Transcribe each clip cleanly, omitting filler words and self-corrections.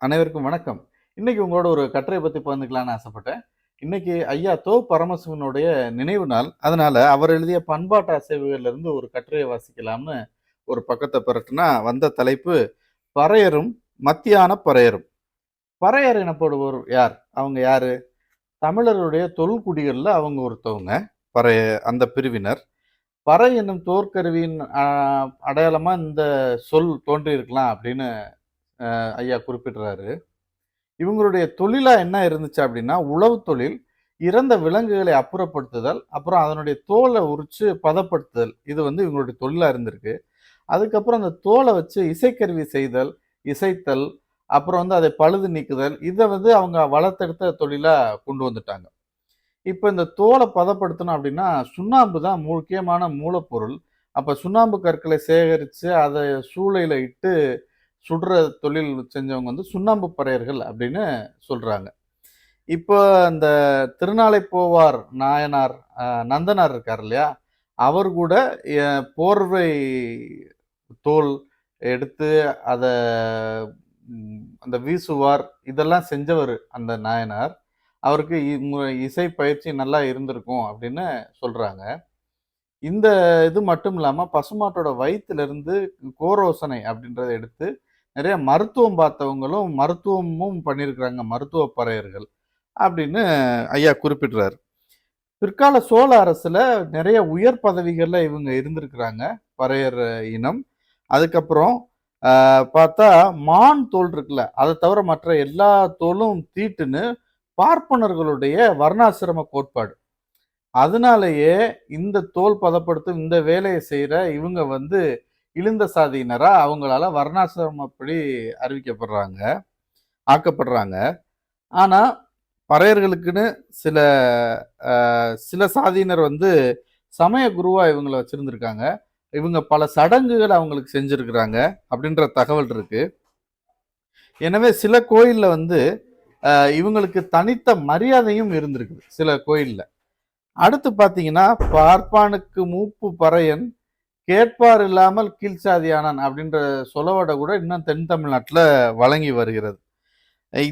அனைவருக்கும் வணக்கம். இன்னைக்கு உங்களோட ஒரு கட்டுரைய பத்தி பகிர்ந்துக்கலாம்னு ஆசைப்பட்டேன். இன்னைக்கு ஐயா பரமசிவனுடைய நினைவு நாள். அதனால அவர் எழுதிய பண்பாட்டு அசைவுகள்ல இருந்து ஒரு கட்டுரைய வாசிக்கலாம்னு ஒரு பக்கத்த பெரட்டுனா, வந்த தலைப்பு பறையரும், மத்தியான பறையரும். பறையர் எனப்படுவோர் யார்? அவங்க யாரு? தமிழருடைய தொல்குடிகள்ல அவங்க ஒருத்தவங்க. பறைய அந்த பிரிவினர். பறை என்னும் தோற்கருவியின் அடையாளமா இந்த சொல் தோன்றியிருக்கலாம் அப்படின்னு ஐயா குறிப்பிடுறாரு. இவங்களுடைய தொழிலா என்ன இருந்துச்சு அப்படின்னா, உழவு தொழில், இறந்த விலங்குகளை அப்புறப்படுத்துதல், அப்புறம் அதனுடைய தோல உரிச்சு பதப்படுத்துதல். இது வந்து இவங்களுடைய தொழிலா இருந்திருக்கு. அதுக்கப்புறம் அந்த தோல வச்சு இசைக்கருவி செய்தல், இசைத்தல், அப்புறம் வந்து அதை பழுது நீக்குதல். இத வந்து அவங்க வளர்த்தெடுத்த தொழிலா கொண்டு வந்துட்டாங்க. இப்ப இந்த தோல பதப்படுத்தணும் அப்படின்னா, சுண்ணாம்பு தான் முக்கியமான மூலப்பொருள். அப்ப சுண்ணாம்பு கற்களை சேகரிச்சு, அத சூளையில இட்டு சுடுற தொழில் செஞ்சவங்க வந்து சுண்ணாம்பு பறையர்கள் அப்படின்னு சொல்றாங்க. இப்போ அந்த திருநாளைப்போவார் நாயனார், நந்தனார் இருக்கார் இல்லையா? அவர் கூட போர்வை தோல் எடுத்து அத அந்த வீசுவார். இதெல்லாம் செஞ்சவரு அந்த நாயனார். அவருக்கு இசை பயிற்சி நல்லா இருந்திருக்கும் அப்படின்னு சொல்றாங்க. இந்த இது மட்டும் இல்லாம பசுமாட்டோட வயித்துல இருந்து கோரோசனை அப்படின்றத எடுத்து நிறைய மருத்துவம் பார்த்தவங்களும், மருத்துவமும் பண்ணியிருக்கிறாங்க. மருத்துவ பறையர்கள் அப்படின்னு ஐயா குறிப்பிடுறாரு. பிற்கால சோழ அரசுல நிறைய உயர் பதவிகள்ல இவங்க இருந்திருக்கிறாங்க. பறையர் இனம். அதுக்கப்புறம் பார்த்தா மான் தோல் இருக்குல்ல, அதை தவிர மற்ற எல்லா தோலும் தீட்டுன்னு பார்ப்பனர்களுடைய வர்ணாசிரம கோட்பாடு. அதனாலேயே இந்த தோல் பதப்படுத்தும் இந்த வேலையை செய்யற இவங்க வந்து இழிந்த சாதியினரா அவங்களால வர்ணாசிரமப்படி அறிவிக்கப்படுறாங்க, ஆக்கப்படுறாங்க. ஆனா பறையர்களுக்குன்னு சில சில சாதியினர் வந்து சமய குருவா இவங்கள வச்சிருந்திருக்காங்க. இவங்க பல சடங்குகள் அவங்களுக்கு செஞ்சிருக்கிறாங்க அப்படின்ற தகவல் இருக்கு. எனவே சில கோயில்ல வந்து இவங்களுக்கு தனித்த மரியாதையும் இருந்திருக்கு சில கோயில்ல. அடுத்து பாத்தீங்கன்னா, பார்ப்பானுக்கு மூப்பு பறையன் கேட்பார் இல்லாமல் கீழ்ச்சாதியானான் அப்படின்ற சொலவடை கூட இன்னும் தென் தமிழ்நாட்டுல வழங்கி வருகிறது.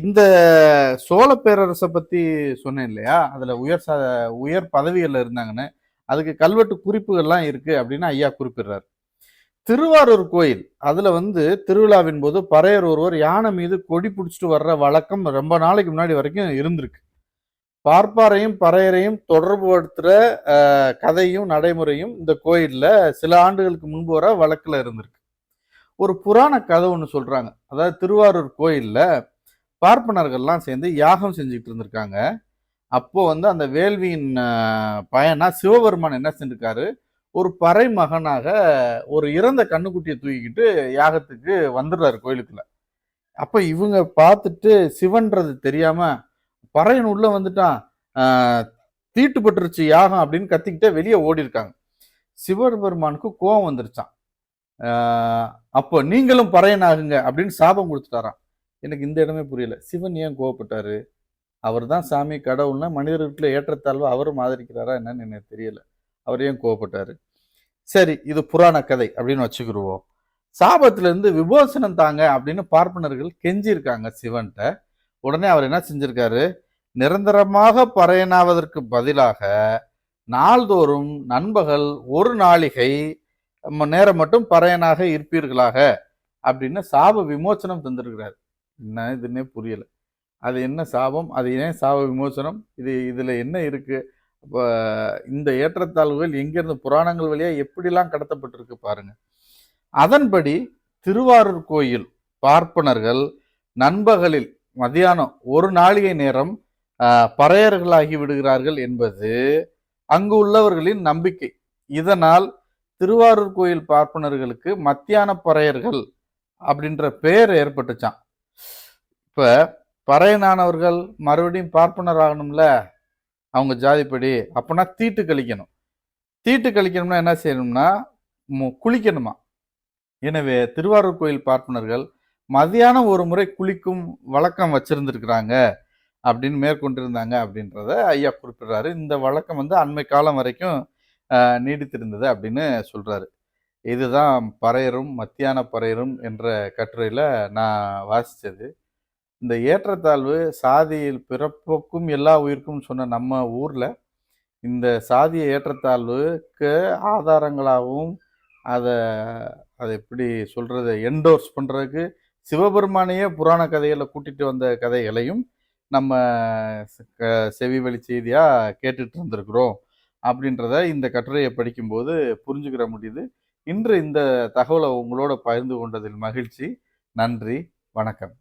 இந்த சோழ பேரரசை பத்தி சொன்னேன் இல்லையா? அதுல உயர் பதவிகள்ல இருந்தாங்கன்னு. அதுக்கு கல்வெட்டு குறிப்புகள்லாம் இருக்கு அப்படின்னு ஐயா குறிப்பிடுறார். திருவாரூர் கோயில் அதுல வந்து திருவிழாவின் போது பறையர் ஒருவர் யானை மீது கொடி பிடிச்சிட்டு வர்ற வழக்கம் ரொம்ப நாளைக்கு முன்னாடி வரைக்கும் இருந்திருக்கு. பார்ப்பாரையும் பறையரையும் தொடர்பு படுத்துற கதையும் நடைமுறையும் இந்த கோயில்ல சில ஆண்டுகளுக்கு முன்பு வர வழக்குல இருந்திருக்கு. ஒரு புராண கதை ஒன்று சொல்றாங்க. அதாவது திருவாரூர் கோயில்ல பார்ப்பனர்கள்லாம் சேர்ந்து யாகம் செஞ்சுட்டு இருந்திருக்காங்க. அப்போ வந்து அந்த வேள்வியின் பயனா சிவபெருமான் என்ன செஞ்சிருக்காரு, ஒரு பறை மகனாக ஒரு இறந்த கண்ணுக்குட்டியை தூக்கிக்கிட்டு யாகத்துக்கு வந்துடுறாரு கோயிலுக்குள்ள. அப்ப இவங்க பார்த்துட்டு சிவன்றது தெரியாம பறையன் உள்ள வந்துட்டான், தீட்டுப்பட்டுருச்சு யாகம் அப்படின்னு கத்திக்கிட்டே வெளியே ஓடி இருக்காங்க. சிவபெருமானுக்கு கோபம் வந்துருச்சான். அப்போ நீங்களும் பறையன் ஆகுங்க அப்படின்னு சாபம் கொடுத்துட்டாராம். எனக்கு இந்த இடமே புரியல. சிவன் ஏன் கோவப்பட்டாரு? அவர் தான் சாமி கடவுள்னா மனிதர்களுக்குள்ள ஏற்றத்தாழ்வு அவரும் ஆதரிக்கிறாரா என்னன்னு எனக்கு தெரியல. அவர் ஏன் கோவப்பட்டாரு? சரி, இது புராண கதை அப்படின்னு வச்சுக்கிருவோம். சாபத்துல இருந்து விமோசனம் தாங்க அப்படின்னு பார்ப்பனர்கள் கெஞ்சி இருக்காங்க சிவன்கிட்ட. உடனே அவர் என்ன செஞ்சிருக்காரு, நிரந்தரமாக பறையனாவதற்கு பதிலாக நாள்தோறும் நண்பகல் ஒரு நாளிகை நேரம் மட்டும் பறையனாக இருப்பீர்களாக அப்படின்னு சாப விமோசனம் தந்திருக்கிறார். என்ன இதுன்னே புரியல. அது என்ன சாபம், அது ஏன் சாப விமோசனம், இதுல என்ன இருக்கு? அப்ப இந்த ஏற்றத்தாழ்வுகள் எங்கிருந்து புராணங்கள் வழியா எப்படிலாம் கடத்தப்பட்டிருக்கு பாருங்க. அதன்படி திருவாரூர் கோயில் பார்ப்பனர்கள் நண்பகலில் மதியானம் ஒரு நாளிகை நேரம் பறையர்களாகி விடுகிறார்கள் என்பது அங்கு உள்ளவர்களின் நம்பிக்கை. இதனால் திருவாரூர் கோயில் பார்ப்பனர்களுக்கு மத்தியான பறையர்கள் அப்படின்ற பெயர் ஏற்பட்டுச்சான். இப்ப பறையனானவர்கள் மறுபடியும் பார்ப்பனர் ஆகணும்ல அவங்க ஜாதிப்படி. அப்பனா தீட்டு கழிக்கணும். தீட்டு கழிக்கணும்னா என்ன செய்யணும்னா குளிக்கணுமா. எனவே திருவாரூர் கோயில் பார்ப்பனர்கள் மதியானம் ஒரு முறை குளிக்கும் வழக்கம் வச்சிருந்திருக்கிறாங்க அப்படின்னு மேற்கொண்டிருந்தாங்க அப்படின்றத ஐயா குறிப்பிடுறாரு. இந்த வழக்கம் வந்து அண்மை காலம் வரைக்கும் நீடித்திருந்தது அப்படின்னு சொல்றாரு. இதுதான் பறையரும் மத்தியான பறையரும் என்ற கட்டுரையில நான் வாசிச்சது. இந்த ஏற்றத்தாழ்வு சாதியில் பிறப்புக்கும் எல்லா உயிருக்கும் சொன்ன நம்ம ஊர்ல இந்த சாதிய ஏற்றத்தாழ்வுக்கு ஆதாரங்களாகவும் அதை அதை எப்படி சொல்றது என்டோர்ஸ் பண்றதுக்கு சிவபெருமானையே புராண கதைகளை கூட்டிட்டு வந்த கதைகளையும் நம்ம செவி வழி செய்தியா கேட்டுட்டு இருந்திருக்கிறோம் அப்படின்றத இந்த கட்டுரையை படிக்கும்போது புரிஞ்சுக்கிற முடியுது. இன்று இந்த தகவலை உங்களோட பகிர்ந்து கொண்டதில் மகிழ்ச்சி. நன்றி, வணக்கம்.